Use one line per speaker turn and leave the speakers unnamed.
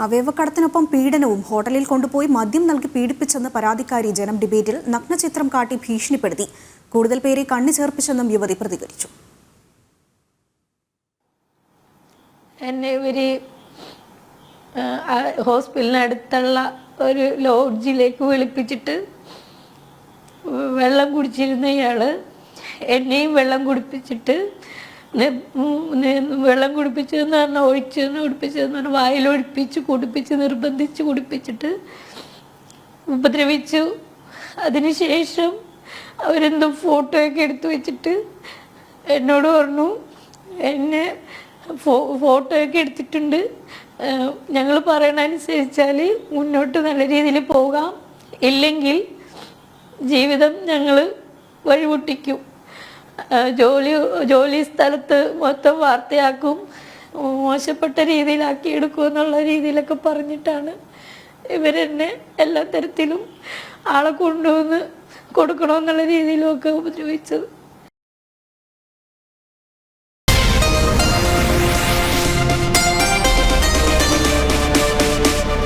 അവയവക്കടത്തിനൊപ്പം പീഡനവും ഹോട്ടലിൽ കൊണ്ടുപോയി മദ്യം നൽകി പീഡിപ്പിച്ചെന്ന് പരാതിക്കാരി ജനം ഡിബേറ്റിൽ നഗ്നചിത്രം കാട്ടി ഭീഷണിപ്പെടുത്തി. കൂടുതൽ പേരെ കണ്ണി ചേർപ്പിച്ചെന്നും യുവതി പ്രതികരിച്ചു.
എന്നെ ഇവർ ഹോസ്പിറ്റലിനടുത്തുള്ള ഒരു ലോഡ്ജിലേക്ക് വിളിപ്പിച്ചിട്ട് വെള്ളം കുടിച്ചിരുന്നയാൾ എന്നെയും വെള്ളം കുടിപ്പിച്ചിട്ട് വെള്ളം കുടിപ്പിച്ചതെന്ന് പറഞ്ഞാൽ ഒഴിച്ചെന്ന് കുടിപ്പിച്ചതെന്ന് പറഞ്ഞാൽ വായിലൊഴിപ്പിച്ച് കുടിപ്പിച്ച് നിർബന്ധിച്ച് കുടിപ്പിച്ചിട്ട് ഉപദ്രവിച്ചു. അതിനുശേഷം അവരെന്തോ ഫോട്ടോയൊക്കെ എടുത്തു വെച്ചിട്ട് എന്നോട് പറഞ്ഞു, എന്നെ ഫോട്ടോയൊക്കെ എടുത്തിട്ടുണ്ട്, ഞങ്ങൾ പറയണനുസരിച്ചാൽ മുന്നോട്ട് നല്ല രീതിയിൽ പോകാം, ഇല്ലെങ്കിൽ ജീവിതം ഞങ്ങൾ വഴിമുട്ടിക്കും, ജോലി സ്ഥലത്ത് മൊത്തം വാർത്തയാക്കും, മോശപ്പെട്ട രീതിയിലാക്കി എടുക്കും എന്നുള്ള രീതിയിലൊക്കെ പറഞ്ഞിട്ടാണ് ഇവരെന്നെ എല്ലാ തരത്തിലും ആളെ കൊണ്ടുവന്ന് കൊടുക്കണമെന്നുള്ള രീതിയിലുമൊക്കെ ഉപദ്രവിച്ചത്.